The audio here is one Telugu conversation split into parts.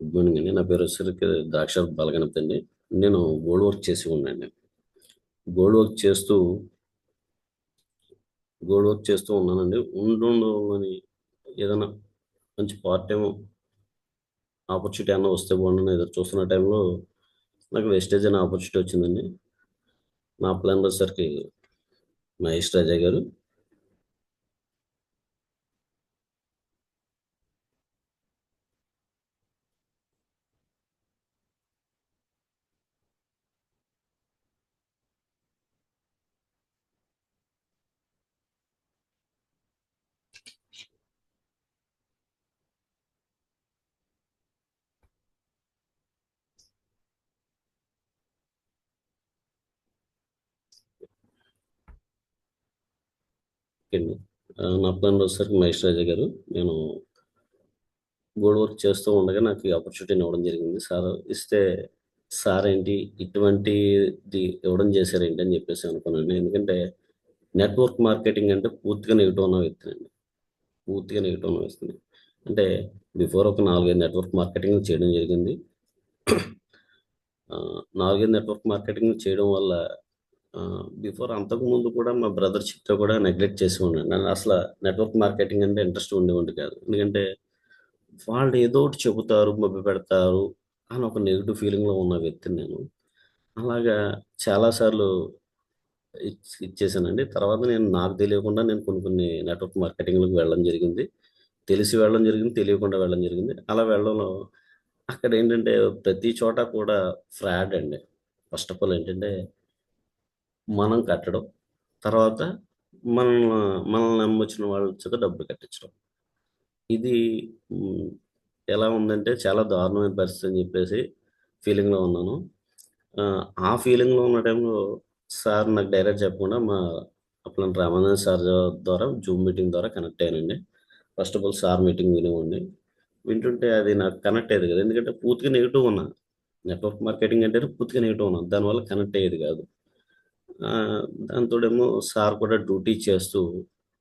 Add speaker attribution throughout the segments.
Speaker 1: గుడ్ మార్నింగ్ అండి. నా పేరు వచ్చేసరికి ద్రాక్ష బాలగణపతి అండి. నేను గోల్డ్ వర్క్ చేసి ఉన్నానండి. గోల్డ్ వర్క్ చేస్తూ గోల్డ్ వర్క్ చేస్తూ ఉన్నానండి. ఉండుండని ఏదైనా మంచి పార్ట్ టైం ఆపర్చునిటీ అన్న వస్తే బాగుండని ఎదురు చూస్తున్న టైంలో నాకు వెస్టేజ్ అనే ఆపర్చునిటీ వచ్చిందండి. నా ప్లాన్ వచ్చేసరికి మహేష్ రాజా గారు. ఓకే అండి. నా ప్లాన్ వచ్చేసరికి మహేష్ రాజా గారు. నేను గోల్డ్ వర్క్ చేస్తూ ఉండగా నాకు ఈ ఆపర్చునిటీని ఇవ్వడం జరిగింది. సార్ ఇస్తే సార్ ఏంటి ఇటువంటిది ఇవ్వడం చేశారేంటి అని చెప్పేసి అనుకున్నాను. ఎందుకంటే నెట్వర్క్ మార్కెటింగ్ అంటే పూర్తిగా నెగిటివ్ ఉన్న వ్యక్తినండి. పూర్తిగా నెగిటివ్ ఉన్న వ్యక్తిని. అంటే బిఫోర్ ఒక 4, 5 నెట్వర్క్ మార్కెటింగ్ చేయడం జరిగింది. 4, 5 నెట్వర్క్ మార్కెటింగ్ చేయడం వల్ల బిఫోర్ అంతకుముందు కూడా మా బ్రదర్ చెప్తే కూడా నెగ్లెక్ట్ చేసి ఉన్నాను. నేను అసలు నెట్వర్క్ మార్కెటింగ్ అంటే ఇంట్రెస్ట్ ఉండేవాడి కాదు. ఎందుకంటే వాళ్ళు ఏదో ఒకటి చెబుతారు, మభ్యపెడతారు అని ఒక నెగిటివ్ ఫీలింగ్‌లో ఉన్న వ్యక్తిని నేను. అలాగా చాలా సార్లు ఇచ్చేసానండి. తర్వాత నాకు తెలియకుండా నేను కొన్ని కొన్ని నెట్వర్క్ మార్కెటింగ్‌లోకి వెళ్ళడం జరిగింది. తెలిసి వెళ్ళడం జరిగింది. తెలియకుండా వెళ్ళడం జరిగింది. అలా వెళ్ళడంలో అక్కడేంటంటే ప్రతి చోట కూడా ఫ్రాడ్ అండి. ఫస్ట్ ఆఫ్ ఆల్ ఏంటంటే మనం కట్టడం. తర్వాత మనల్ని మనల్ని నమ్మొచ్చిన వాళ్ళ చేత డబ్బులు కట్టించడం. ఇది హ్మ్. ఎలా ఉందంటే చాలా దారుణమైన పరిస్థితి అని చెప్పేసి ఫీలింగ్‌లో ఉన్నాను. ఆ ఫీలింగ్‌లో ఉన్న టైంలో సార్ నాకు డైరెక్ట్ చెప్పకుండా అప్పటి రామానంద్ సార్ ద్వారా జూమ్ మీటింగ్ ద్వారా కనెక్ట్ అయ్యానండి. First of all sir meeting వినేవాడిని. వింటుంటే అది నాకు కనెక్ట్ అయ్యేది కాదు. ఎందుకంటే పూర్తిగా నెగెటివ్‌గా ఉన్నా. నెట్వర్క్ మార్కెటింగ్ అంటేనే పూర్తిగా నెగెటివ్ ఉన్నాను. దానివల్ల కనెక్ట్ అయ్యేది కాదు. దాంతోడేమో సార్ కూడా డ్యూటీ చేస్తూ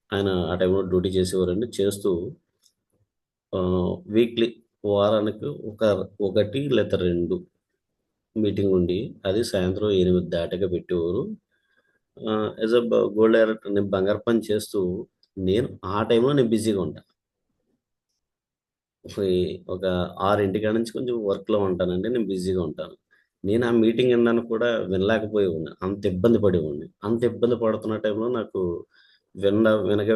Speaker 1: ఆయన ఆ టైంలో డ్యూటీ చేసేవారండి. చేస్తూ వీక్లీ వారానికి 1 లేదా 2 మీటింగ్ ఉండి అది సాయంత్రం 8 దాటాక పెట్టేవారు. యాజ్ గోల్డ్ డైరెక్టర్ నేను బంగారు పని చేస్తూ ఆ టైంలో నేను బిజీగా ఉంటా. ఈ ఒక 6 కాడ నుంచి కొంచెం వర్క్‌లో ఉంటానండి. నేను బిజీగా ఉంటాను. నేను ఆ మీటింగ్ వినడానికి కూడా వినలేకపోయేవాడిని. అంత ఇబ్బంది పడేవాడిని. అంత ఇబ్బంది పడుతున్న టైంలో నాకు వినగా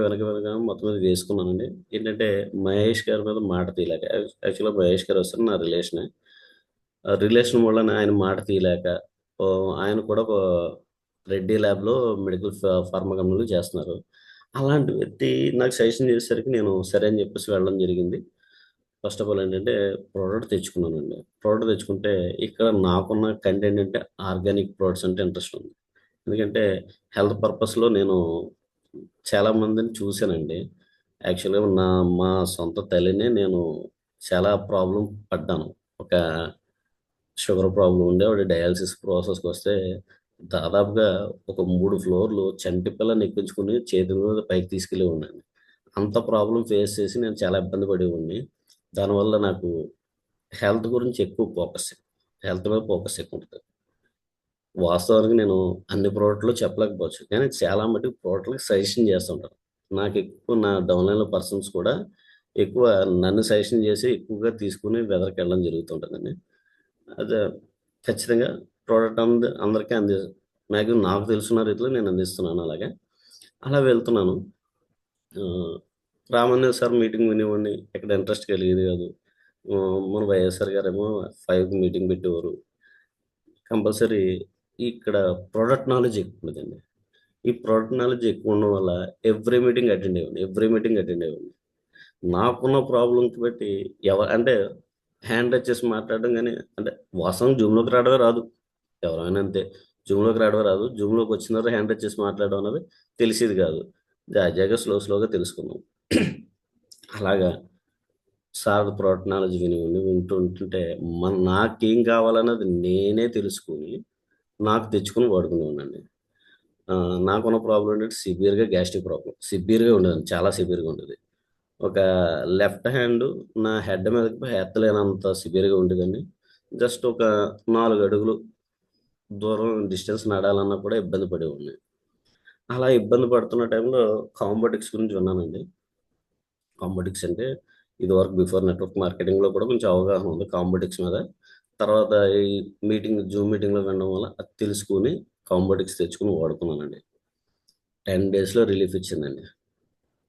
Speaker 1: మొత్తం మీద వేసుకున్నానండి. ఏంటంటే మహేష్ గారి మీద మాట తీయలేక యాక్చువల్‌గా మహేష్ గారు వస్తారు నా రిలేషనే. ఆ రిలేషన్ వల్లనే ఆయన మాట తీయలేక ఆయన కూడా ఒక రెడ్డి ల్యాబ్‌లో మెడికల్ ఫార్మా కంపెనీలో చేస్తున్నారు. అలాంటి వ్యక్తి నాకు సజెషన్ చేసేసరికి నేను సరే అని చెప్పేసి వెళ్ళడం జరిగింది. ఫస్ట్ ఆఫ్ ఆల్ ఏంటంటే ప్రోడక్ట్ తెచ్చుకున్నానండి. ప్రోడక్ట్ తెచ్చుకుంటే ఇక్కడ నాకున్న కంటెంట్ అంటే ఆర్గానిక్ ప్రొడక్ట్స్ అంటే ఇంట్రెస్ట్ ఉంది. ఎందుకంటే హెల్త్ పర్పస్‌లో నేను చాలా మందిని చూసానండి. యాక్చువల్‌గా మా సొంత తల్లినే నేను చాలా ప్రాబ్లమ్ పడ్డాను. ఒక షుగర్ ప్రాబ్లమ్ ఉండే ఆవిడ డయాలిసిస్ ప్రాసెస్‌కొస్తే దాదాపుగా ఒక 3 ఫ్లోర్‌లు చంటి పిల్లని ఎక్కించుకొని చేతుల మీద పైకి తీసుకెళ్ళేవాడినండి. అంత ప్రాబ్లమ్ ఫేస్ చేసి నేను చాలా ఇబ్బంది పడేవాడిని. దానివల్ల నాకు హెల్త్ గురించి ఎక్కువ ఫోకస్. హెల్త్ మీద ఫోకస్ ఎక్కువుంటది. వాస్తవానికి నేను అన్ని ప్రోడక్ట్‌లు చెప్పలేకపోవచ్చు. కానీ చాలా మటుకు ప్రోడక్ట్‌లకి సజెషన్ చేస్తూ ఉంటాను. నాకెక్కువ నా డౌన్‌లైన్‌లో పర్సన్స్ కూడా ఎక్కువ నన్ను సజెషన్ చేసి ఎక్కువగా తీసుకొని వెదర్‌కెళ్ళడం జరుగుతుంటదండి. అదే ఖచ్చితంగా ప్రోడక్ట్ అందరికి మాక్సిమం నాకు తెలిసిన రీతిలో నేను అందిస్తున్నాను అలాగా. అలా వెళ్తున్నాను. ఆహ్, రామన్నయ్య సార్ మీటింగ్ వినేవాడిని. ఎక్కడ ఇంట్రెస్ట్ కలిగేది కాదు. మన వైఎస్ఆర్ గారేమో 5కి మీటింగ్ పెట్టేవారు. కంపల్సరీ ఇక్కడ ప్రొడక్ట్ నాలెడ్జ్ ఎక్కువుండదండి. ఈ ప్రొడక్ట్ నాలెడ్జ్ ఎక్కువుండడం వల్ల ఎవ్రీ మీటింగ్ అటెండ్ అయ్యేవాడిని. నాకున్న ప్రాబ్లమ్‌కి బట్టి అంటే హ్యాండ్ టచ్ చేసి మాట్లాడడం గాని అంటే వాస్తవంగా జూమ్‌లోకి రావడమే రాదు. ఎవరైనా అంతే. జూమ్‌లోకి రావడమే రాదు. జూమ్‌లోకి వచ్చిన తర్వాత హ్యాండ్ టచ్ చేసి మాట్లాడడం అనేది తెలిసేది కాదు. జాజాగా స్లోగా తెలుసుకున్నాం. అలాగా సార్ ప్రొడక్ట్ నాలెడ్జ్ వింటుంటే నాకేం కావాలన్నది నేనే తెలుసుకొని, నాకు తెచ్చుకొని వాడుకునేవాడినండి. నాకున్న ప్రాబ్లమ్ ఏంటంటే సివియర్‌గా గ్యాస్ట్రిక్ ప్రాబ్లమ్. సివియర్‌గా ఉండేదండి. చాలా సివియర్‌గా ఉండేది. ఒక లెఫ్ట్ హ్యాండ్ నా హెడ్ మీదకి ఎత్తలేనంత సివియర్గా ఉండేదండి. జస్ట్ ఒక 4 అడుగులు దూరం డిస్టెన్స్ నడాలన్నా కూడా ఇబ్బంది పడేవాడిని. అలా ఇబ్బంది పడుతున్న టైంలో కాంబోటిక్స్ గురించి విన్నానండి. కాంబోటిక్స్ అంటే ఇదివరకు బిఫోర్ నెట్వర్క్ మార్కెటింగ్‌లో కూడా కొంచెం అవగాహన ఉంది కాంబోటిక్స్ మీద. తర్వాత ఈ జూమ్ మీటింగ్‌లో వినడం వల్ల అది తెలుసుకొని కాంబోటిక్స్ తెచ్చుకొని వాడుకున్నానండి. 10 డేస్‌లో రిలీఫ్ ఇచ్చిందండి.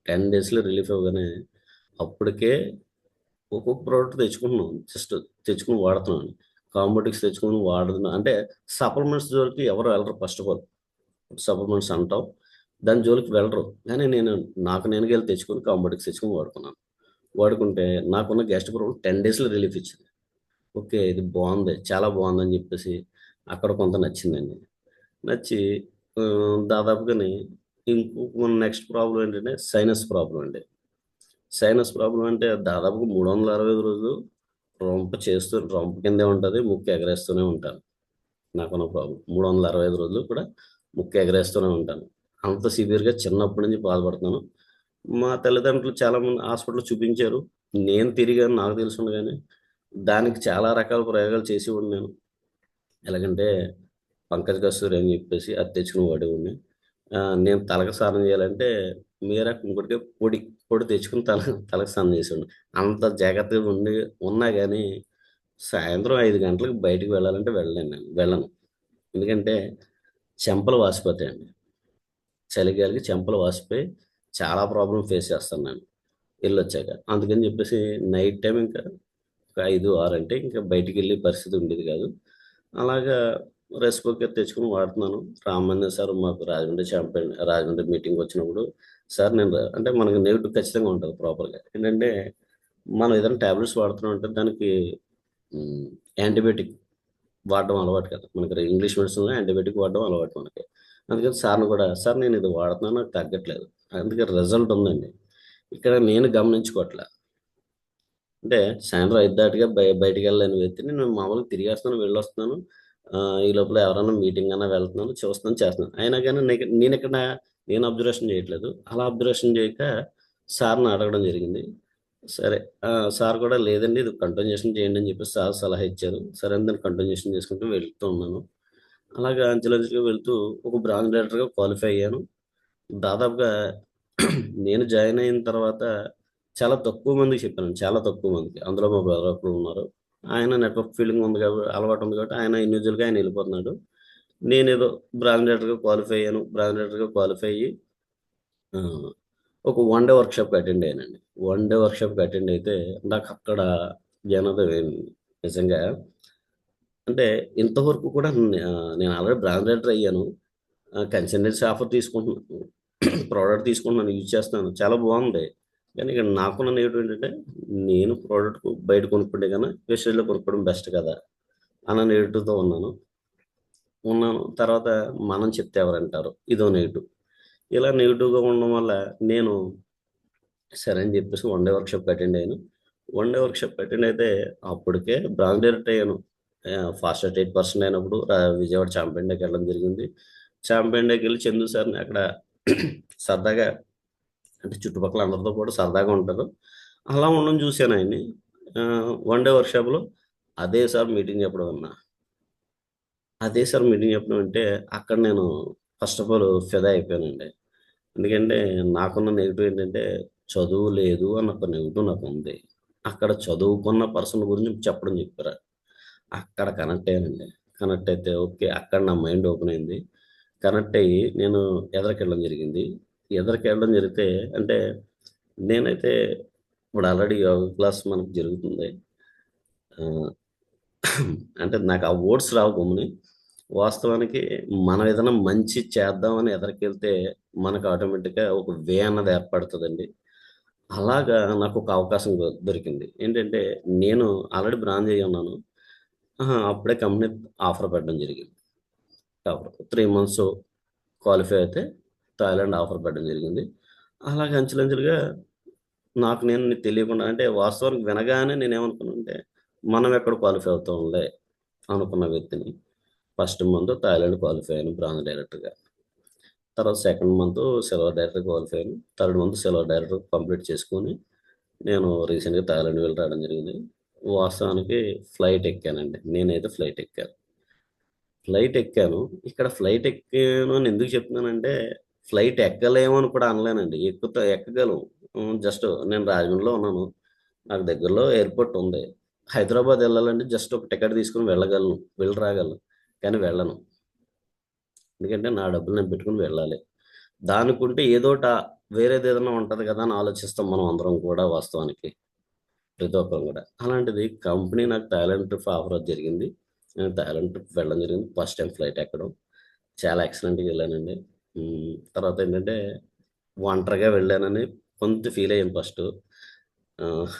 Speaker 1: 10 డేస్‌లో రిలీఫ్ ఇవ్వగానే అప్పటికే ఒక్కొక్క ప్రోడక్ట్ తెచ్చుకుంటున్నాం. జస్ట్ తెచ్చుకొని వాడుతున్నాను. కాంబోటిక్స్ తెచ్చుకొని వాడుతున్నా అంటే సప్లిమెంట్స్ జోలికి ఎవరు వెళ్ళరు ఫస్ట్ ఆఫ్ ఆల్. సప్లిమెంట్స్ అంటాం. దాని జోలికి వెళ్ళరు. కానీ నేను నాకు నేనుగా ఎళ్లి తెచ్చుకొని కాంబోటిక్స్ తెచ్చుకొని వాడుకున్నాను. వాడుకుంటే నాకున్న గ్యాస్ట్రిక్ ప్రాబ్లమ్ 10 డేస్‌లో రిలీఫ్ ఇచ్చింది. ఓకే. ఇది బావుంది. చాలా బావుందని జెప్పేసి అక్కడ కొంత నచ్చిందండి. నచ్చి దాదాపుగాని ఇంకొక నెక్స్ట్ ప్రాబ్లమ్ ఏంటంటే సైనస్ ప్రాబ్లమ్ అండి. సైనస్ ప్రాబ్లమ్ అంటే దాదాపుగా 365 రోజులు రొంప కిందే ఉంటది. ముక్కు ఎగరేస్తూనే ఉంటాను. నాకున్న ప్రాబ్లమ్. 365 రోజులు కూడా ముక్కు ఎగరేస్తూనే ఉంటాను. అంత సివియర్‌గా చిన్నప్పటి నుంచి బాధపడుతున్నాను. మా తల్లిదండ్రులు చాలామంది హాస్పిటల్‌లో చూపించారు. నేను తిరిగాను నాకు తెలిసుంది గానీ, దానికి చాలా రకాల ప్రయోగాలు చేసేవాడిని నేను. ఎలాగంటే పంకజ్ కస్తూరి అని చెప్పేసి అది తెచ్చుకొని వాడేవాడిని. నేను తలకి స్నానం చేయాలంటే మీరా కుంకుడుకాయ పొడి తెచ్చుకొని తలకి స్నానం చేసేవాడిని. అంత జాగ్రత్తగా ఉన్నా గానీ, సాయంత్రం 5 గంటలకు బయటికి వెళ్ళాలంటే వెళ్ళను. ఎందుకంటే చెంపలు వాసిపోతాయండి. చలిగాలికి చెంపలు వాసిపోయి చాలా ప్రాబ్లమ్ ఫేస్ చేస్తాను నేను ఎళ్ళొచ్చాక. అందుకని చెప్పేసి నైట్ టైమ్ ఇంకా ఒక 5, 6 అంటే ఇంకా బయటికెళ్ళే పరిస్థితి ఉండేది కాదు. అలాగా రైస్ కుక్కర్ తెచ్చుకొని వాడుతున్నాను. రామన్నయ్య సార్ మాకు రాజమండ్రి మీటింగొచ్చినప్పుడు, సార్ నేను అంటే మనకు నెగెటివ్ ఖచ్చితంగా ఉంటది ప్రాపర్‌గా. ఏంటంటే, మనం ఏదైనా టాబ్లెట్స్ వాడుతున్నామంటే దానికి హ్మ్, యాంటీబయాటిక్ వాడడం అలవాటు కదా! మనకి ఇంగ్లీష్ మెడిసిన్‌లో యాంటీబయాటిక్ వాడడం అలవాటు మనకి. అందుకని సార్‌ని కూడా, "సార్ నేను ఇది వాడుతున్నాను నాకు తగ్గట్లేదు." అందుకే రిజల్ట్ ఉందండి. ఇక్కడ నేను గమనించుకోవట్ల. అంటే సాయంత్రం 5 దాటిగా బయటికెళ్ళలేని వ్యక్తిని నేను మామూలుగా తిరిగేస్తున్నాను, వెళ్ళొస్తున్నాను. ఈ లోపల ఎవరైనా మీటింగ్ అన్నా వెళ్తున్నాను, చూస్తున్నాను, చేస్తున్నాను. అయినా గాని నేనిక్కడ అబ్జర్వేషన్ చేయట్లేదు. అలా అబ్జర్వేషన్ చేయక సార్‌ని అడగడం జరిగింది. సరే సార్ కూడా లేదండి ఇది కంటిన్యూయేషన్ చేయండి అని చెప్పేసి సార్ సలహా ఇచ్చారు. సరే అని దాన్ని కంటిన్యూయేషన్ చేసుకుంటూ వెళ్తూ ఉన్నాను. అలాగా అంచెలంచెలుగా వెళ్తూ ఒక బ్రాంచ్ డైరెక్టర్‌గా క్వాలిఫై అయ్యాను. దాదాపుగా నేను జాయిన్ అయిన తర్వాత చాలా తక్కువ మందికి చెప్పానండి. చాలా తక్కువ మందికి. అందులో మా బ్రదర్ ఒకళ్ళు ఉన్నారు. ఆయన నెట్వర్క్ ఫీల్డింగ్ ఉంది అలవాటు ఉంది కాబట్టి ఆయన ఇండివిడ్యువల్‌గా ఆయన ఎళ్ళిపోతున్నాడు. నేనేదో బ్రాంచ్ డైరెక్టర్‌గా క్వాలిఫై అయ్యాను. బ్రాంచ్ డైరెక్టర్‌గా క్వాలిఫై అయ్యి ఆహ్, ఒక వన్ డే వర్క్‌షాప్‌కి అటెండ్ అయ్యానండి. వన్ డే వర్క్‌షాప్‌కి అటెండ్ అయితే నాకక్కడ జనరల్ నిజంగా అంటే ఇంతవరకు కూడా నేను ఆల్రెడీ బ్రాంచ్ డైరెక్టర్ అయ్యాను. కన్సల్టెన్సీ ఆఫర్ తీసుకుంటున్నాను. ప్రోడక్ట్ తీసుకుంటున్నాను. యూజ్ చేస్తున్నాను. చాలా బావుంది. కానీ ఇక్కడ నాకున్న నెగెటివ్ ఏంటంటే, నేను ప్రోడక్ట్ బయట కొనుక్కుంటే కన్నా వెస్టేజ్‌లో కొనుక్కోవడం బెస్ట్ కదా! అన్న నెగెటివ్‌తో ఉన్నాను. తర్వాత మనం చెప్తే ఎవరింటారు? ఇదో నెగెటివ్. ఇలా నెగెటివ్‌గా ఉండడం వల్ల నేను సరే అని చెప్పేసి వన్ డే వర్క్‌షాప్‌కి అటెండ్ అయ్యాను. వన్ డే వర్క్‌షాప్‌కి అటెండ్ అయితే అప్పటికే బ్రాంచ్ డైరెక్టర్ అయ్యాను. ఫాస్ట్ అట్ 8% అయినప్పుడు విజయవాడ చాంపియన్ డేకి వెళ్ళడం జరిగింది. చాంపియన్ డేకెళ్ళి చందు సార్‌ని అక్కడ సరదాగా అంటే చుట్టుపక్కల అందరితో కూడా సరదాగా ఉంటారు. అలా ఉండడం చూసాను ఆయన్ని. వన్ డే వర్క్‌షాప్‌లో అదే సార్ మీటింగ్ చెప్పడం విన్నా. అదే సార్ మీటింగ్ చెప్పడం వింటే అక్కడ నేను ఫస్ట్ ఆఫ్ ఆల్ ఫిదా అయిపోయానండి. ఎందుకంటే నాకున్న నెగెటివ్ ఏంటంటే చదువు లేదు అన్న ఒక నెగెటివ్ నాకుంది. అక్కడ చదువుకున్న పర్సన్ గురించి చెప్పారు. అక్కడ కనెక్ట్ అయ్యానండి. కనెక్ట్ అయితే ఓకే. అక్కడ నా మైండ్ ఓపెన్ అయింది. కనెక్ట్ అయ్యి నేను ఎదరికెళ్ళడం జరిగింది. ఎదరికెళ్ళడం జరిగితే అంటే నేనైతే ఇప్పుడు ఆల్రెడీ యోగా క్లాస్ మనకు జరుగుతుంది. ఆహ్, అంటే నాకు ఆ వర్డ్స్ రావు గమ్ముని. వాస్తవానికి మనం ఏదైనా మంచి చేద్దామని ఎదరికెళ్తే మనకు ఆటోమేటిక్‌గా ఒక వే అన్నది ఏర్పడతదండి. అలాగా నాకొక అవకాశం దొరికింది. ఏంటంటే నేను ఆల్రెడీ బ్రాంజ్ అయ్యున్నాను. అప్పుడే కంపెనీ ఆఫర్ పెట్టడం జరిగింది. ఆఫర్ 3 మంత్స్ క్వాలిఫై అయితే థాయిలాండ్ ఆఫర్ పెట్టడం జరిగింది. అలాగ అంచెలంచెలుగా నాకు నేను తెలియకుండా అంటే వాస్తవానికి వినగానే నేనేమనుకున్నానంటే, మనం ఎక్కడ క్వాలిఫై అవుతాంలే అనుకున్న వ్యక్తిని. ఫస్ట్ మంత్ థాయిలాండ్ క్వాలిఫై అయ్యాను బ్రాంజ్ డైరెక్టర్‌గా. తర్వాత second month silver director qualify అయ్యాను. Third month silver director complete చేసుకొని, నేను రీసెంట్గా థాయిలాండ్ వెళ్ళి రావడం జరిగింది. వాస్తవానికి ఫ్లైట్ ఎక్కానండి. నేనైతే ఫ్లైట్ ఎక్కాను. ఫ్లైట్ ఎక్కాను. ఇక్కడ ఫ్లైట్ ఎక్కాను అని ఎందుకు చెప్తున్నానంటే, ఫ్లైట్ ఎక్కలేము అని కూడా అనలేనండి. ఎక్కగలం. జస్ట్ నేను రాజమండ్రిలో ఉన్నాను. నాకు దగ్గరలో ఎయిర్‌పోర్ట్ ఉంది. హైదరాబాద్ ఎళ్ళాలంటే జస్ట్ ఒక టికెట్ తీసుకొని వెళ్ళగలను. వెళ్ళి రాగలను. కానీ వెళ్ళను. ఎందుకంటే నా డబ్బులు నేను పెట్టుకొని వెళ్ళాలి. దానికుంటే ఏదోట వేరేదేదన్నా ఉంటది కదా అని ఆలోచిస్తాం మనం అందరం కూడా వాస్తవానికి. ప్రతి ఒక్కరం కూడా. అలాంటిది కంపెనీ నాకు థాయిలాండ్ ట్రిప్ ఆఫర్ అవ్వడం జరిగింది. నేను థాయిలాండ్ ట్రిప్ వెళ్ళడం జరిగింది. ఫస్ట్ టైమ్ ఫ్లైట్ ఎక్కడం. చాలా ఎక్సలెంట్‌గా వెళ్ళానండి. తర్వాత ఏంటంటే ఒంటరిగా వెళ్ళానని కొంత ఫీల్ అయ్యాను ఫస్టు. ఆహ్,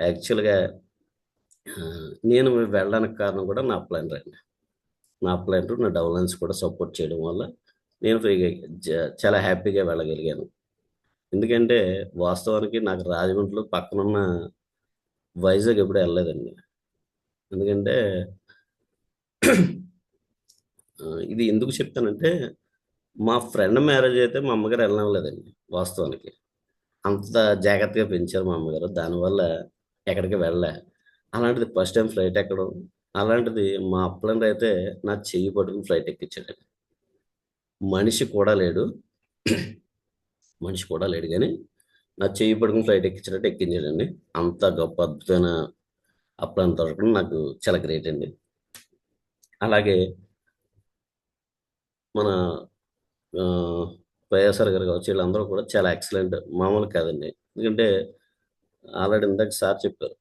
Speaker 1: యాక్చువల్‌గా నేను వెళ్ళడానికి కారణం కూడా నా అప్లైనర్ అండి. నా అప్లైనరు, నా డౌన్లైన్స్ కూడా సపోర్ట్ చేయడం వల్ల నేను ఫ్రీగా చాలా హ్యాపీగా వెళ్ళగలిగాను. ఎందుకంటే వాస్తవానికి నాకు రాజమండ్రిలో పక్కనున్న వైజాగ్ ఎప్పుడు ఎళ్ళలేదండి. ఎందుకంటే ఇది ఎందుకు చెప్తానంటే, మా ఫ్రెండ్ మ్యారేజ్ అయితే మా అమ్మగారు ఎళ్ళనివ్వలేదండి వాస్తవానికి. అంత జాగ్రత్తగా పెంచారు మా అమ్మగారు. దానివల్ల ఎక్కడికి వెళ్ళలే. అలాంటిది ఫస్ట్ టైమ్ ఫ్లైట్ ఎక్కడం, అలాంటిది మా అప్పులందరూ అయితే నా చెయ్యి పట్టుకొని ఫ్లైట్ ఎక్కించాడండి. మనిషి కూడా లేడు. మనిషి కూడా లేడు గానీ, నా చెయ్యి పట్టుకొని ఫ్లైట్ ఎక్కించినట్టు ఎక్కించాడండి. అంత గొప్ప అద్భుతమైన అప్పులంత దొరకడం నాకు చాలా గ్రేట్ అండి. అలాగే మన ఆహ్, వైఎస్ఆర్ గారు కావచ్చు, వీళ్ళందరూ కూడా చాలా ఎక్సలెంట్. మామూలు కాదండి. ఎందుకంటే ఆల్రెడీ ఇందాక సార్ చెప్పారు.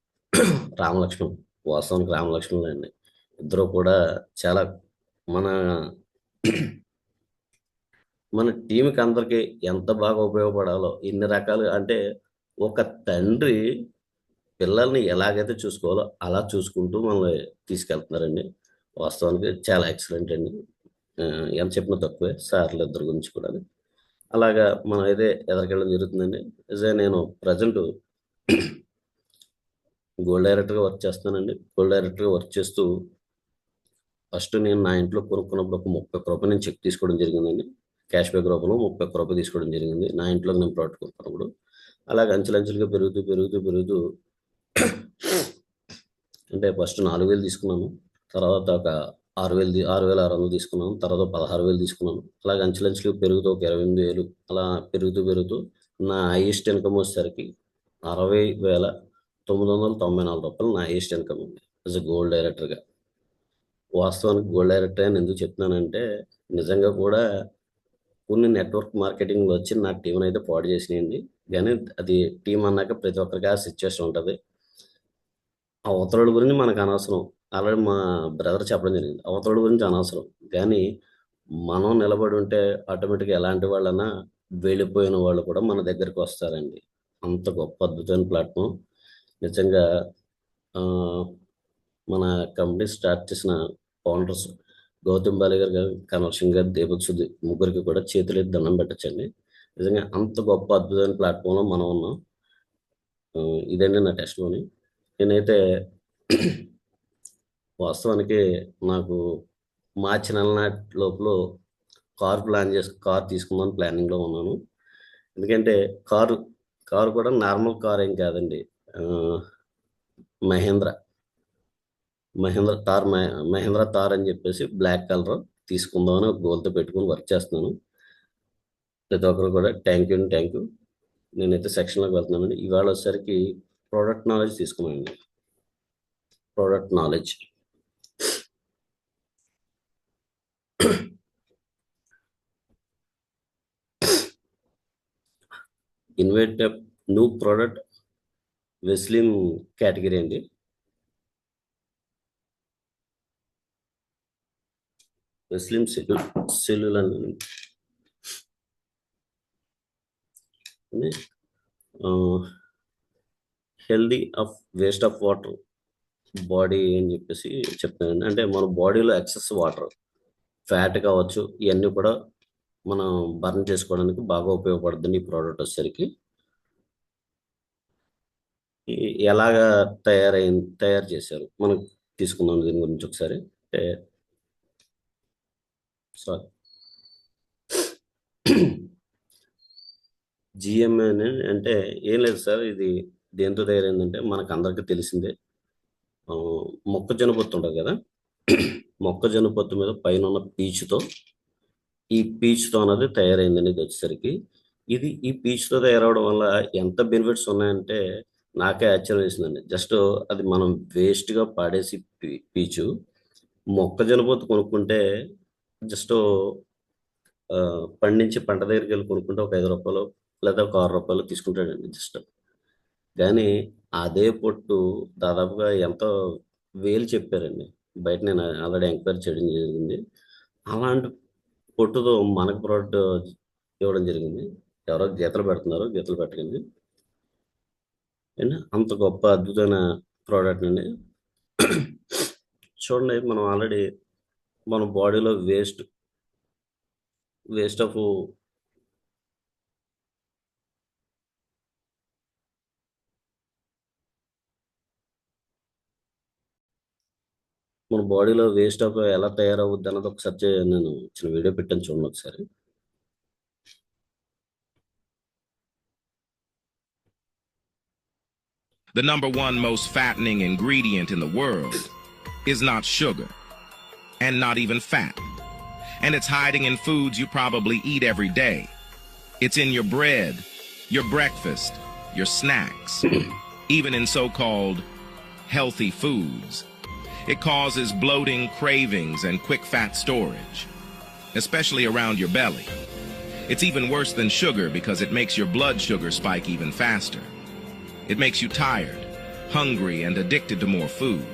Speaker 1: రామలక్ష్మణ్. వాస్తవానికి రామలక్ష్మణులే అండి. ఇద్దరు కూడా చాలా మన మన టీమ్‌కి అందరికి ఎంత బాగా ఉపయోగపడాలో, ఇన్ని రకాలుగా అంటే ఒక తండ్రి పిల్లల్ని ఎలాగైతే చూసుకోవాలో అలా చూసుకుంటూ మనల్ని తీసుకెళ్తున్నారండి. వాస్తవానికి చాలా ఎక్సలెంట్ అండి. ఎంత చెప్పినా తక్కువే సార్‌లిద్దరి గురించి కూడాను. అలాగా మనం అయితే ఎదరికెళ్ళడం జరుగుతుందండి. నిజంగా నేను ప్రెజెంటు గోల్డ్ డైరెక్టర్‌గా వర్క్ చేస్తున్నానండి. గోల్డ్ డైరెక్టర్‌గా వర్క్ చేస్తూ ఫస్ట్ నేను నా ఇంట్లో కొనుక్కున్నప్పుడు ఒక రూ. 30 నేను చెక్ తీసుకోవడం జరిగిందండి. క్యాష్ బ్యాక్ రూపంలో రూ. 30 తీసుకోవడం జరిగింది. నా ఇంట్లో నేను ప్రోడక్ట్ కొనుక్కున్నప్పుడు. అలాగే అంచెలంచెలుగా పెరుగుతూ, పెరుగుతూ, పెరుగుతూ అంటే ఫస్ట్ 4,000 తీసుకున్నాను. తర్వాత ఒక 6,600 తీసుకున్నాను. తర్వాత 16,000 తీసుకున్నాను. అలాగే అంచెలంచెలుగా పెరుగుతూ ఒక 28,000 అలా పెరుగుతూ, పెరుగుతూ నా హైయెస్ట్ ఇన్‌కమ్ వచ్చేసరికి రూ. 60,994 నా హైయెస్ట్ ఇన్‌కమ్ అండి. యాస్ ఎ గోల్డ్ డైరెక్టర్‌గా. వాస్తవానికి గోల్డ్ డైరెక్టర్ అని ఎందుకు చెప్తున్నానంటే, నిజంగా కూడా కొన్ని నెట్వర్క్ మార్కెటింగ్‌లో వచ్చి నా టీమ్‌నైతే పాడు చేసినాయండి. గానీ అది టీమ్ అన్నాక ప్రతి ఒక్కరికి ఆ సిట్యుయేషన్ ఉంటది. అవతలోడి గురించి మనకనవసరం. ఆల్రెడీ మా బ్రదర్ చెప్పడం జరిగింది. అవతలోడి గురించి అనవసరం. గానీ మనం నిలబడుంటే ఆటోమేటిక్‌గా ఎలాంటి వాళ్ళన్నా వెళ్ళిపోయిన వాళ్ళు కూడా మన దగ్గరికొస్తారండి. అంత గొప్ప అద్భుతమైన ప్లాట్‌ఫార్మ్. నిజంగా ఆహ్, మన కంపెనీ స్టార్ట్ చేసిన ఫౌండర్స్ గౌతమ్ బాలి గారు, కమల్ సింగ్ గారు, దీపక్ సుధీర్ ముగ్గురికి కూడా చేతులెత్తి దండం పెట్టొచ్చండి. నిజంగా అంత గొప్ప అద్భుతమైన ప్లాట్‌ఫార్మ్‌లో మనం ఉన్నాం. ఇదండి నా టెస్టిమోనీ. నేనైతే వాస్తవానికి నాకు మార్చి నెల నాటి లోపల కార్ తీసుకుందామని ప్లానింగ్‌లో ఉన్నాను. ఎందుకంటే కారు, కారు కూడా నార్మల్ కార్ ఏం కాదండి. ఆహ్, మహేంద్ర. మహేంద్ర థార్ అని చెప్పేసి బ్లాక్ కలర్ తీసుకుందామని ఒక గోల్‌తో పెట్టుకొని వర్క్ చేస్తున్నాను. ప్రతి ఒక్కరు కూడా థాంక్ యూ అండి. Thank you. నేనైతే సెక్షన్‌లోకి వెళ్తున్నానండి. ఇవాళ వచ్చేసరికి ప్రొడక్ట్ నాలెడ్జ్ తీసుకున్నానండి. Product knowledge. Invite a new product Vaseline category అండి. వెస్లిన్ సెల్యుల్ అని ఆహ్, healthy of waste of water body అని చెప్పేసి చెప్తానండి. అంటే మన బాడీలో ఎక్సెస్ వాటర్, ఫ్యాట్ కావచ్చు ఇయన్నీ కూడా మనం బర్న్ చేసుకోవడానికి బాగా ఉపయోగపడుద్దండి ఈ ప్రోడక్ట్ వచ్చేసరికి. ఎ ఎలాగా తయారు చేశారు? మనం తీసుకుందాం దీని గురించి ఒకసారి. అంటే సారీ. జీఎంఏ అంటే ఏం లేదు సార్ ఇది దేంతో తయారైందంటే మనకు అందరికీ తెలిసిందే. మొక్కజొన్న పొత్తు ఉంటుంది కదా. మొక్కజొన్న పొత్తు మీద పైన ఉన్న పీచుతో, ఈ పీచుతో అన్నది తయారైందండి ఇది వచ్చేసరికి. ఈ పీచుతో తయారవడం వల్ల ఎంత బెనిఫిట్స్ ఉన్నాయంటే నాకే ఆశ్చర్యం వేసిందండి. జస్ట్ అది మనం వేస్ట్‌గా పాడేసి పీచు మొక్కజొన్న పొత్తు కొనుక్కుంటే జస్ట్ పండించి పంట దగ్గరికెళ్ళి కొనుక్కుంటే ఒక రూ. 5 లేదా ఒక రూ. 6 తీసుకుంటాడండి జస్ట్. గానీ అదే పొట్టు దాదాపుగా ఎంతో వేలు చెప్పారండి. బయట నేను ఆల్రెడీ ఎంక్వైరీ చేయడం జరిగింది. అలాంటి పొట్టుతో మనకు ప్రోడక్ట్ ఇవ్వడం జరిగింది. ఎవరో గీతలు పెడుతున్నారు. గీతలు పెట్టకండి. అండ్ అంత గొప్ప అద్భుతమైన ప్రోడక్ట్ అండి. చూడండి మనం ఆల్రెడీ మన బాడీలో వేస్ట్ ఆఫ్ మన బాడీలో వేస్ట్ ఆఫ్ ఎలా తయారవుద్ది అన్నది ఒకసారి నేను చిన్న వీడియో పెట్టాను చూడండి ఒకసారి.
Speaker 2: The number one most fattening ingredient in the world is not sugar and not even fat. And it's hiding in foods you probably eat every day. It's in your bread, your breakfast, your snacks, even in so-called healthy foods. It causes bloating, cravings, and quick fat storage, especially around your belly. It's even worse than sugar because it makes your blood sugar spike even faster. It makes you tired, hungry, and addicted to more food.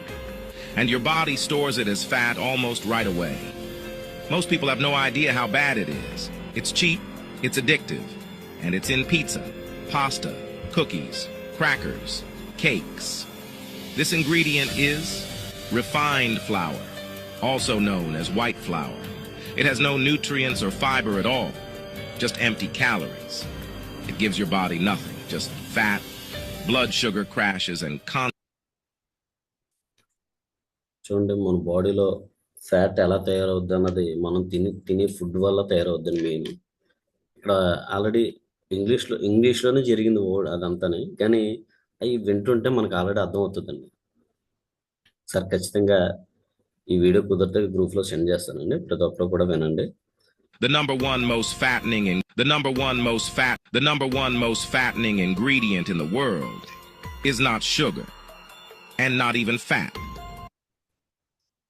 Speaker 2: And your body stores it as fat almost right away. Most people have no idea how bad it is. It's cheap, it's addictive, and it's in pizza, pasta, cookies, crackers, cakes. This ingredient is refined flour, also known as white flour. It has no nutrients or fiber at all, just empty calories. It gives your body nothing, just fat, blood sugar crashes, and
Speaker 1: చూడండి మన బాడీలో ఫ్యాట్ ఎలా తయారవుద్ది అన్నది మనం తినే ఫుడ్ వల్ల తయారవుద్దండి మెయిన్. ఇక్కడ ఆల్రెడీ ఇంగ్లీష్‌లోనే జరిగింది అదంతాని. కానీ అయి వింటుంటే మనకు ఆల్రెడీ అర్థమవుతదండి. సార్ ఖచ్చితంగా ఈ వీడియో కుదిరితే గ్రూప్‌లో సెండ్ చేస్తానండి. ప్రతి ఒక్కరు కూడా వినండి.
Speaker 2: The number one most fattening ingredient in the world is not sugar and not even fat.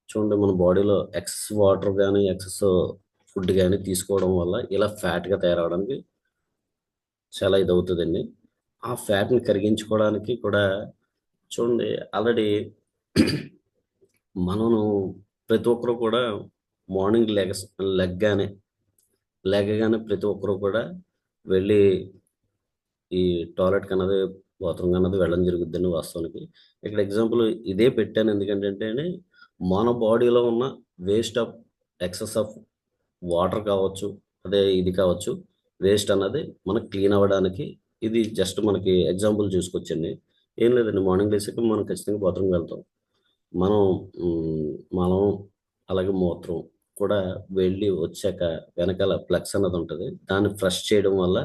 Speaker 1: చూడండి మన బాడీలో ఎక్సెస్ వాటర్ గానీ, ఎక్సెస్ ఫుడ్ గానీ తీసుకోవడం వల్ల ఇలా ఫ్యాట్‌గా తయారవ్వడానికి చాలా ఇదవుతదండి. ఆ ఫ్యాట్‌ని కరిగించుకోవడానికి కూడా చూడండి ఆల్రెడీ మనము ప్రతి ఒక్కరు కూడా మార్నింగ్ లెగ్గగానే ప్రతి ఒక్కరు కూడా వెళ్ళి ఈ టాయిలెట్‌కి అన్నది, బాత్రూమ్‌కి అన్నది వెళ్ళడం జరుగుద్దండి వాస్తవానికి. ఇక్కడ ఎగ్జాంపుల్ ఇదే పెట్టాను ఎందుకంటే అండి, మన బాడీలో ఉన్న ఎక్సెస్ ఆఫ్ వాటర్ కావచ్చు, అదే ఇది కావచ్చు, వేస్ట్ అన్నది మనకు క్లీన్ అవ్వడానికి ఇది జస్ట్ మనకి ఎగ్జాంపుల్ చూసుకోవచ్చండి. ఏం లేదండి మార్నింగ్ లేసాక మనం ఖచ్చితంగా బాత్రూమ్‌కి వెళ్తాం. మనం మలం అలాగే మూత్రం కూడా వెళ్ళి వచ్చాక వెనకాల ప్లగ్స్ అన్నది ఉంటది. దాన్ని ఫ్లష్ చేయడం వల్ల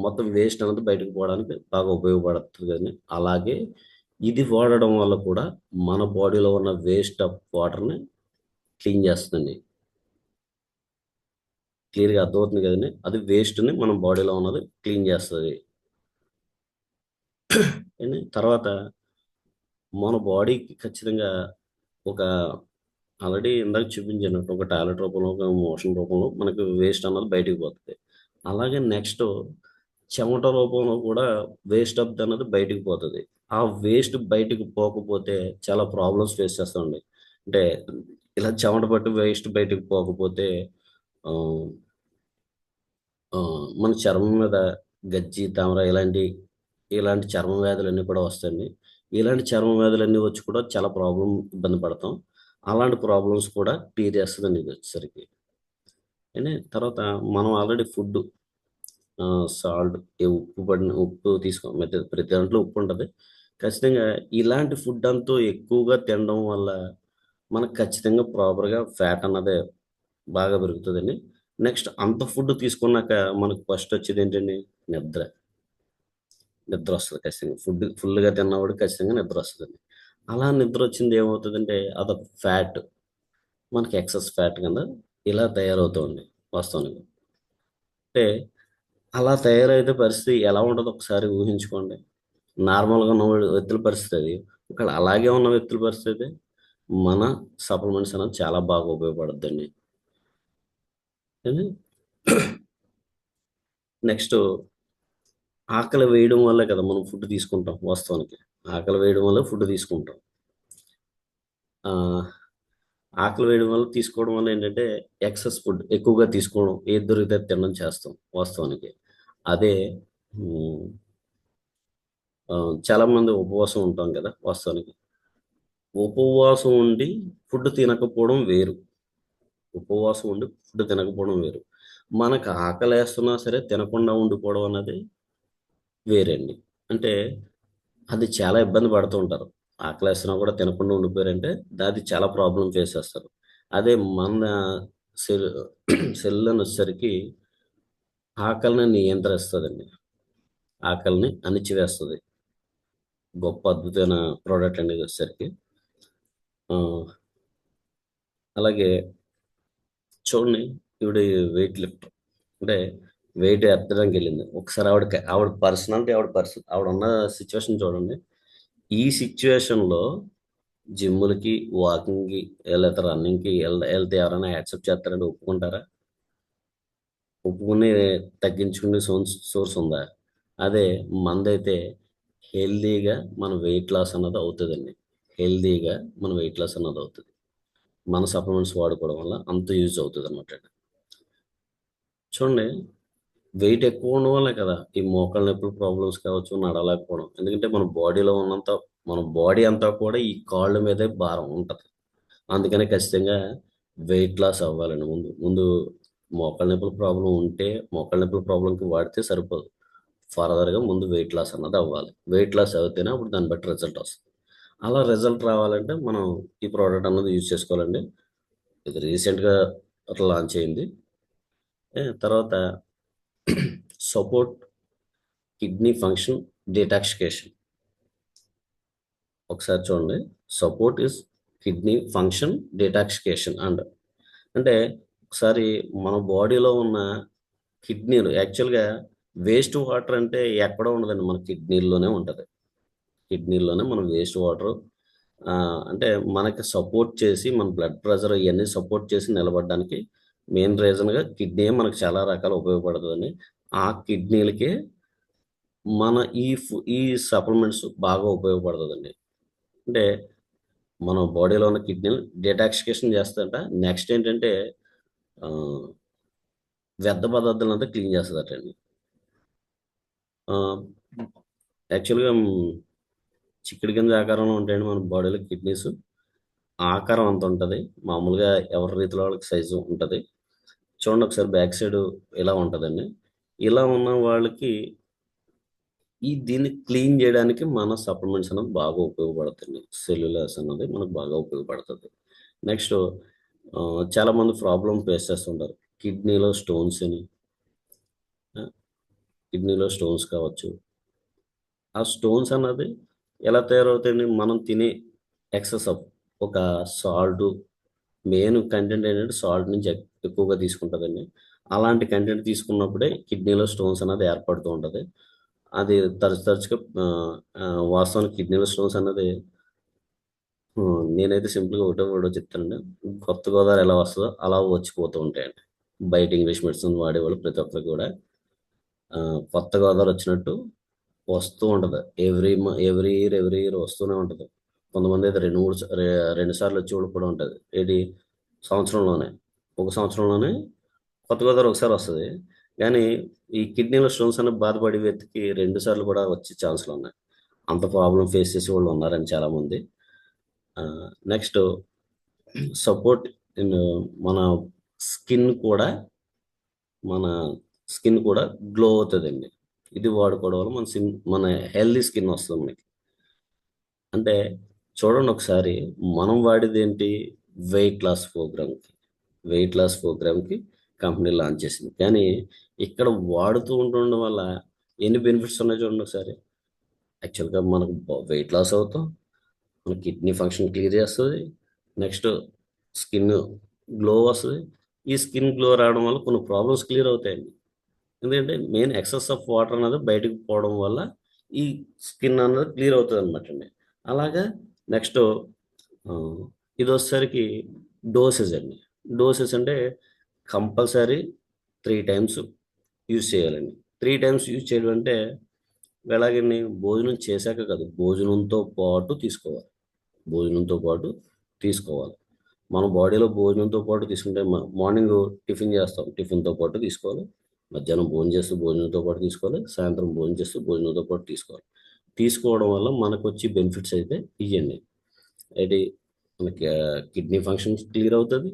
Speaker 1: మొత్తం వేస్ట్ అనేది బయటకు పోవడానికి బాగా ఉపయోగపడుతుంది గాని, అలాగే ఇది వాడడం వల్ల కూడా మన బాడీలో ఉన్న వేస్ట్ ఆఫ్ వాటర్‌ని క్లీన్ చేస్తదండి. క్లియర్‌గా అర్థమవుతుంది కదండీ! అది వేస్ట్‌ని మన బాడీలో ఉన్నది క్లీన్ చేస్తది. అండి తర్వాత మన బాడీకి ఖచ్చితంగా ఒక ఆల్రెడీ ఇందాక చూపించినట్టు ఒక టాయిలెట్ రూపంలో, ఒక మోషన్ రూపంలో మనకు వేస్ట్ అన్నది బయటికి పోతది. అలాగే నెక్స్ట్ చెమట రూపంలో కూడా వేస్ట్ అన్నది బయటికి పోతది. ఆ వేస్ట్ బయటికి పోకపోతే చాలా ప్రాబ్లమ్స్ ఫేస్ చేస్తామండి. అంటే ఇలా చెమట పట్టి వేస్ట్ బయటికి పోకపోతే ఆహ్, మన చర్మం మీద గజ్జి, తామర ఇలాంటి చర్మ వ్యాధులన్నీ కూడా వస్తాయండి. ఇలాంటి చర్మ వ్యాధులన్నీ వచ్చి కూడా చాలా ఇబ్బంది పడతాం. అలాంటి ప్రాబ్లమ్స్ కూడా క్లియర్ చేస్తదండి ఇదొచ్చేసరికి. తర్వాత మనం ఆల్రెడీ ఫుడ్డు సాల్ట్, ఉప్పు ప్రతి దాంట్లో ఉప్పు ఉంటది. ఖచ్చితంగా ఇలాంటి ఫుడ్ అంతా ఎక్కువగా తినడం వల్ల మనకు ఖచ్చితంగా ప్రాపర్‌గా ఫ్యాట్ అన్నది బాగా పెరుగుతదండి. నెక్స్ట్ అంత ఫుడ్ తీసుకున్నాక మనకు ఫస్ట్ వచ్చేదేంటండి? నిద్ర. నిద్ర వస్తుంది ఖచ్చితంగా. ఫుడ్ ఫుల్గా తిన్నవాడు ఖచ్చితంగా నిద్ర వస్తుందండి. అలా నిద్ర వచ్చింది ఏమవుతుందంటే అదొక ఫ్యాట్, మనకి ఎక్సెస్ ఫ్యాట్ కింద ఇలా తయారవుతుంది వాస్తవానికి. అంటే అలా తయారైతే పరిస్థితి ఎలా ఉంటుందో ఒకసారి ఊహించుకోండి. నార్మల్గా ఉన్న వ్యక్తుల పరిస్థితి అది. ఒకవేళ అలాగే ఉన్న వ్యక్తుల పరిస్థితి మన సప్లిమెంట్స్ అనేది చాలా బాగా ఉపయోగపడుతుందండి. నెక్స్ట్, ఆకలి వేయడం వల్లే కదా మనం ఫుడ్ తీసుకుంటాం వాస్తవానికి. ఆకలి వేయడం వల్ల ఫుడ్ తీసుకుంటాం. ఆ, ఆకలి వేయడం వల్ల తీసుకోవడం వల్ల ఏంటంటే ఎక్సెస్ ఫుడ్ ఎక్కువగా తీసుకోవడం, ఏది దొరికితే అది తినడం చేస్తాం వాస్తవానికి. అదే ఉమ్, ఆ, చాలా మంది ఉపవాసం ఉంటాం కదా వాస్తవానికి. ఉపవాసం ఉండి ఫుడ్ తినకపోవడం వేరు. ఉపవాసం ఉండి ఫుడ్ తినకపోవడం వేరు. మనకు ఆకలేస్తున్నా సరే తినకుండా ఉండిపోవడం అన్నది వేరండి. అంటే అది చాలా ఇబ్బంది పడుతూ ఉంటారు. ఆకలేస్తున్నా కూడా తినకుండా ఉండిపోయారంటే అది చాలా ప్రాబ్లం ఫేస్ చేస్తారు. అదే మన సెల్ సెల్ అని వచ్చేసరికి ఆకలిని నియంత్రిస్తుందండి. ఆకలిని అణిచివేస్తుంది. గొప్ప అద్భుతమైన ప్రోడక్ట్ అనేది వచ్చేసరికి. ఆ, అలాగే చూడండి, ఈవిడ వెయిట్ లిఫ్ట్ అంటే వెయిట్ ఎత్తడానికి వెళ్ళింది. ఒకసారి ఆవిడ పర్సనాలిటీ, ఆవిడ ఉన్న సిచ్యువేషన్ చూడండి. ఈ సిచ్యువేషన్లో జిమ్ములకి, వాకింగ్కి, లేకపోతే రన్నింగ్కి వెళ్తే ఎవరైనా యాక్సెప్ట్ చేస్తారంటే ఒప్పుకుంటారా? ఒప్పుకుని తగ్గించుకునే సోర్స్ ఉందా? అదే మందైతే హెల్దీగా మన వెయిట్ లాస్ అన్నది అవుతుందండి. హెల్దీగా మన వెయిట్ లాస్ అన్నది అవుతుంది. మన సప్లిమెంట్స్ వాడుకోవడం వల్ల అంత యూజ్ అవుతుంది అనమాట. చూడండి, వెయిట్ ఎక్కువ ఉండడం వల్లే కదా ఈ మోకాళ్ళ నొప్పులు ప్రాబ్లమ్స్ కావచ్చు, నడలేకపోవడం. ఎందుకంటే మన బాడీ అంతా కూడా ఈ కాళ్ళ మీదే భారం ఉంటుంది. అందుకనే ఖచ్చితంగా వెయిట్ లాస్ అవ్వాలండి. ముందు ముందు మోకాళ్ళ నొప్పుల ప్రాబ్లం ఉంటే మోకాళ్ళ నొప్పుల ప్రాబ్లంకి వాడితే సరిపోదు. ఫర్దర్గా ముందు వెయిట్ లాస్ అన్నది అవ్వాలి. వెయిట్ లాస్ అవుతేనే అప్పుడు దాన్ని బట్టి రిజల్ట్ వస్తుంది. అలా రిజల్ట్ రావాలంటే మనం ఈ ప్రోడక్ట్ అన్నది యూజ్ చేసుకోవాలండి. ఇది రీసెంట్గా లాంచ్ అయింది. తర్వాత సపోర్ట్ కిడ్నీ ఫంక్షన్ డిటాక్సికేషన్. ఒకసారి చూడండి, support is kidney function detoxication అంటే ఒకసారి మన బాడీలో ఉన్న కిడ్నీలు యాక్చువల్గా వేస్ట్ వాటర్ అంటే ఎక్కడో ఉండదండి, మన కిడ్నీల్లోనే ఉంటుంది. కిడ్నీల్లోనే మనం వేస్ట్ వాటర్ అంటే మనకి సపోర్ట్ చేసి మన బ్లడ్ ప్రెషర్ ఇవన్నీ సపోర్ట్ చేసి నిలబడడానికి మెయిన్ రీజన్గా కిడ్నీ మనకు చాలా రకాలు ఉపయోగపడుతుందండి. ఆ కిడ్నీలకే మన ఈ సప్లిమెంట్స్ బాగా ఉపయోగపడుతుందండి. అంటే మన బాడీలో ఉన్న కిడ్నీలు డీటాక్సికేషన్ చేస్తుంట. నెక్స్ట్ ఏంటంటే ఆ, వ్యర్థ పదార్థాలంతా క్లీన్ చేస్తుందటండి. యాక్చువల్గా చిక్కుడు కింద ఆకారంలో ఉంటాయండి మన బాడీలో కిడ్నీస్. ఆకారం అంత ఉంటుంది. మామూలుగా ఎవరి రీతిలో వాళ్ళకి సైజు ఉంటుంది. చూడండి ఒకసారి బ్యాక్ సైడ్ ఇలా ఉంటుందండి. ఇలా ఉన్న వాళ్ళకి దీన్ని క్లీన్ చేయడానికి మన సప్లిమెంట్స్ అనేది బాగా ఉపయోగపడుతుంది. సెల్యులాస్ అన్నది మనకు బాగా ఉపయోగపడుతుంది. నెక్స్ట్, చాలా మంది ప్రాబ్లం ఫేస్ చేస్తుంటారు. కిడ్నీలో స్టోన్స్ అని. ఆ, కిడ్నీలో స్టోన్స్ కావచ్చు. ఆ స్టోన్స్ అన్నది ఎలా తయారవుతాయండి? మనం తినే ఎక్సెస్ ఆఫ్ ఒక సాల్ట్, మెయిన్ కంటెంట్ ఏంటంటే సాల్ట్ నుంచి ఎక్కువగా తీసుకుంటుందండి. అలాంటి కంటెంట్ తీసుకున్నప్పుడే కిడ్నీలో స్టోన్స్ అనేది ఏర్పడుతూ ఉంటుంది. అది తరచుగా ఆ, వాస్తవానికి కిడ్నీలో స్టోన్స్ అన్నది నేనైతే సింపుల్గా ఒకటో చెప్తానండి. కొత్త గోదావరి ఎలా వస్తుందో అలా వచ్చిపోతూ ఉంటాయండి. బయట ఇంగ్లీష్ మెడిసిన్ వాడేవాళ్ళు ప్రతి ఒక్కరికి కూడా ఆ, కొత్త గోదావరి వచ్చినట్టు వస్తూ ఉంటుంది. ఎవ్రీ ఇయర్ వస్తూనే ఉంటుంది. కొంతమంది అయితే రెండు సార్లు వచ్చి కూడా ఉంటుంది. ఏంటి, సంవత్సరంలోనే ఒక సంవత్సరంలోనే కొత్త గోదావరి ఒకసారి వస్తుంది. కానీ ఈ కిడ్నీలో స్టోన్స్ అనే బాధపడి వ్యక్తికి రెండు సార్లు కూడా వచ్చే ఛాన్సులు ఉన్నాయి. అంత ప్రాబ్లం ఫేస్ చేసే వాళ్ళు ఉన్నారని చాలామంది. నెక్స్ట్, సపోర్ట్ ఇన్ మన స్కిన్ కూడా మన స్కిన్ కూడా గ్లో అవుతుందండి. ఇది వాడుకోవడం వల్ల మన హెల్దీ స్కిన్ వస్తుంది మనకి. అంటే చూడండి ఒకసారి, మనం వాడేది ఏంటి? వెయిట్ లాస్ ప్రోగ్రామ్కి. వెయిట్ లాస్ ప్రోగ్రామ్కి కంపెనీ లాంచ్ చేసింది. కానీ ఇక్కడ వాడుతూ ఉండడం వల్ల ఎన్ని బెనిఫిట్స్ ఉన్నాయో చూడండి ఒకసారి. యాక్చువల్గా మనకు వెయిట్ లాస్ అవుతాం, మన కిడ్నీ ఫంక్షన్ క్లియర్ చేస్తుంది, నెక్స్ట్ స్కిన్ గ్లో వస్తుంది. ఈ స్కిన్ గ్లో రావడం వల్ల కొన్ని ప్రాబ్లమ్స్ క్లియర్ అవుతాయండి. ఎందుకంటే మెయిన్ ఎక్సెస్ ఆఫ్ వాటర్ అనేది బయటకు పోవడం వల్ల ఈ స్కిన్ అనేది క్లియర్ అవుతుంది అనమాట అండి. అలాగా నెక్స్ట్ ఇది వచ్చేసరికి డోసెస్ అండి. డోసెస్ అంటే కంపల్సరీ 3 టైమ్స్ యూజ్ చేయాలండి. 3 టైమ్స్ యూజ్ చేయడం అంటే ఎలాగండి, భోజనం చేశాక కాదు, భోజనంతో పాటు తీసుకోవాలి. భోజనంతో పాటు తీసుకోవాలి. మన బాడీలో భోజనంతో పాటు తీసుకుంటే మార్నింగ్ టిఫిన్ చేస్తాం, టిఫిన్తో పాటు తీసుకోవాలి. మధ్యాహ్నం భోజనం చేస్తూ భోజనంతో పాటు తీసుకోవాలి. సాయంత్రం భోజనం చేస్తూ భోజనంతో పాటు తీసుకోవాలి. తీసుకోవడం వల్ల మనకు వచ్చే బెనిఫిట్స్ అయితే ఇవ్వండి. అయితే మనకి కిడ్నీ ఫంక్షన్ క్లియర్ అవుతుంది,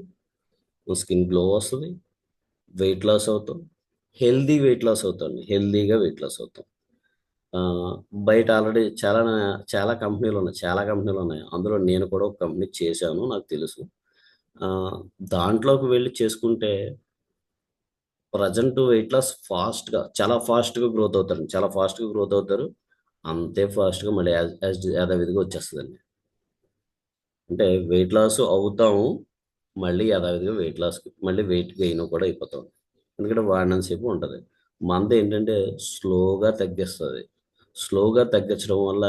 Speaker 1: స్కిన్ గ్లో వస్తుంది, వెయిట్ లాస్ అవుతాం, హెల్దీ వెయిట్ లాస్ అవుతాం, హెల్దీగా వెయిట్ లాస్ అవుతాం. ఆ, బయట ఆల్రెడీ చాలా కంపెనీలు ఉన్నాయి, చాలా కంపెనీలు ఉన్నాయి. అందులో నేను కూడా ఒక కంపెనీ చేశాను, నాకు తెలుసు. ఆ, దాంట్లోకి వెళ్ళి చేసుకుంటే ప్రజెంట్ వెయిట్ లాస్ చాలా ఫాస్ట్గా గ్రోత్ అవుతారు, చాలా ఫాస్ట్గా గ్రోత్ అవుతారు. అంతే ఫాస్ట్గా మళ్ళీ యథావిధిగా వచ్చేస్తుందండి. అంటే వెయిట్ లాస్ అవుతాము, మళ్ళీ యథావిధిగా మళ్ళీ వెయిట్ గెయిన్ కూడా అయిపోతాం. ఎందుకంటే వాడినంతసేపు ఉంటుంది. మంద ఏంటంటే స్లోగా తగ్గిస్తుంది. స్లోగా తగ్గించడం వల్ల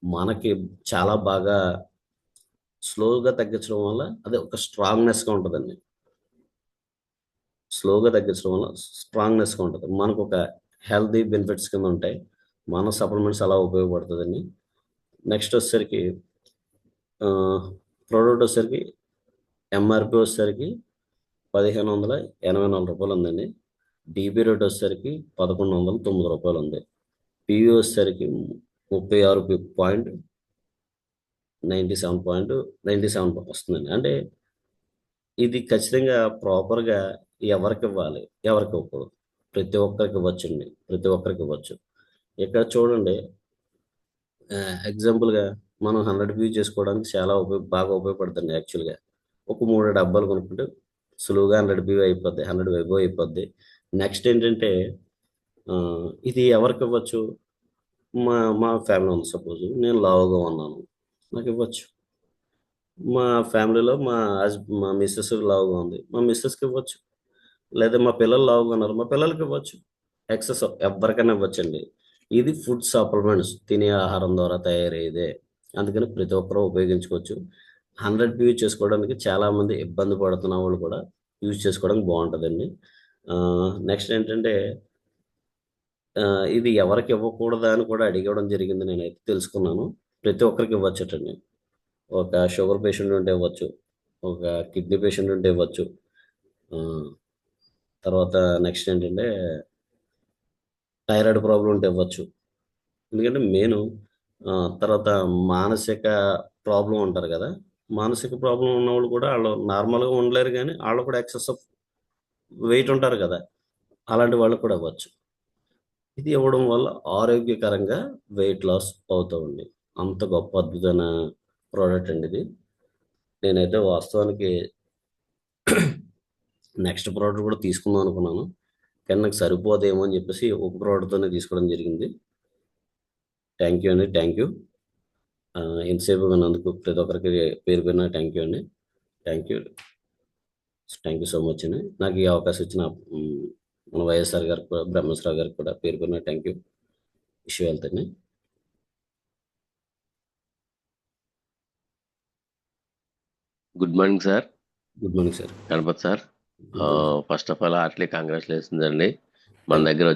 Speaker 1: మనకి చాలా బాగా స్లోగా తగ్గించడం వల్ల అదే ఒక స్ట్రాంగ్నెస్గా ఉంటుందండి. స్లోగా తగ్గించడం వల్ల స్ట్రాంగ్నెస్గా ఉంటుంది. మనకు ఒక హెల్తీ బెనిఫిట్స్ కింద ఉంటాయి. మన సప్లిమెంట్స్ అలా ఉపయోగపడుతుందండి. నెక్స్ట్ వచ్చేసరికి ప్రోడక్ట్ వచ్చేసరికి ఎంఆర్పి వచ్చేసరికి రూ. 1584 ఉందండి. డీబీ రేట్ వచ్చేసరికి రూ. 1109 ఉంది. పివి వచ్చేసరికి 36.97 వస్తుందండి. అంటే ఇది ఖచ్చితంగా ప్రాపర్గా ఎవరికి ఇవ్వాలి, ఎవరికి ఇవ్వకూడదు, ప్రతి ఒక్కరికి ఇవ్వచ్చండి, ప్రతి ఒక్కరికి ఇవ్వచ్చు. ఇక్కడ చూడండి, ఎగ్జాంపుల్గా మనం 100 వ్యూ చేసుకోవడానికి చాలా బాగా ఉపయోగపడుతుంది. యాక్చువల్గా ఒక 3 డబ్బాలు కొనుక్కుంటే సులువుగా 100 వ్యూ అయిపోద్ది, 100 వెబో అయిపోద్ది. నెక్స్ట్ ఏంటంటే ఆ, ఇది ఎవరికి ఇవ్వచ్చు, మా మా ఫ్యామిలీ ఉంది, సపోజ్ నేను లావుగా ఉన్నాను, నాకు ఇవ్వచ్చు. మా ఫ్యామిలీలో మా మిస్సెస్ లావుగా ఉంది, మా మిస్సెస్కి ఇవ్వచ్చు. లేదా మా పిల్లలు లావుగా ఉన్నారు, మా పిల్లలకి ఇవ్వచ్చు. ఎక్సెస్ ఎవరికైనా ఇవ్వచ్చండి. ఇది ఫుడ్ సప్లిమెంట్స్, తినే ఆహారం ద్వారా తయారయ్యేదే. అందుకని ప్రతి ఒక్కరూ ఉపయోగించుకోవచ్చు. 100 యూజ్ చేసుకోవడానికి చాలామంది ఇబ్బంది పడుతున్న వాళ్ళు కూడా యూజ్ చేసుకోవడానికి బాగుంటుందండి. నెక్స్ట్ ఏంటంటే ఇది ఎవరికి ఇవ్వకూడదా అని కూడా అడిగడం జరిగింది, నేనైతే తెలుసుకున్నాను. ప్రతి ఒక్కరికి ఇవ్వచ్చటండి. ఒక షుగర్ పేషెంట్ ఉంటే ఇవ్వచ్చు, ఒక కిడ్నీ పేషెంట్ ఉంటే ఇవ్వచ్చు. ఆ, తర్వాత నెక్స్ట్ ఏంటంటే థైరాయిడ్ ప్రాబ్లం ఉంటే ఇవ్వచ్చు. ఎందుకంటే మెయిన్ తర్వాత మానసిక ప్రాబ్లం ఉంటారు కదా, మానసిక ప్రాబ్లం ఉన్నవాళ్ళు కూడా వాళ్ళు నార్మల్గా ఉండలేరు, కానీ వాళ్ళు కూడా ఎక్సెస్ ఆఫ్ వెయిట్ ఉంటారు కదా, అలాంటి వాళ్ళకి కూడా ఇవ్వచ్చు. ఇది ఇవ్వడం వల్ల ఆరోగ్యకరంగా వెయిట్ లాస్ అవుతామండి. అంత గొప్ప అద్భుతమైన ప్రోడక్ట్ అండి ఇది. నేనైతే వాస్తవానికి నెక్స్ట్ ప్రోడక్ట్ కూడా తీసుకుందాం అనుకున్నాను, కానీ నాకు సరిపోదేమో అని చెప్పేసి ఒక ప్రోడక్ట్తోనే తీసుకోవడం జరిగింది. థ్యాంక్ యూ అండి, థ్యాంక్ యూ. ఎంతసేపు విన్నందుకు ప్రతి ఒక్కరికి పేరు పేరున థ్యాంక్ యూ అండి. Thank you, thank you so much అండి. నాకు ఈ అవకాశం ఇచ్చిన మన వైఎస్ఆర్ గారికి కూడా, బ్రహ్మేశ్వరరావు గారికి కూడా పేరు పేరున థ్యాంక్ యూ. ఇష్యూ వెళ్తాను.
Speaker 3: Good morning sir.
Speaker 1: Good morning sir.
Speaker 3: Ganapathi sir.
Speaker 1: Good morning.
Speaker 3: First of all heartly congratulations అండి. మన
Speaker 1: థ్యాంక్ యూ.
Speaker 3: దగ్గర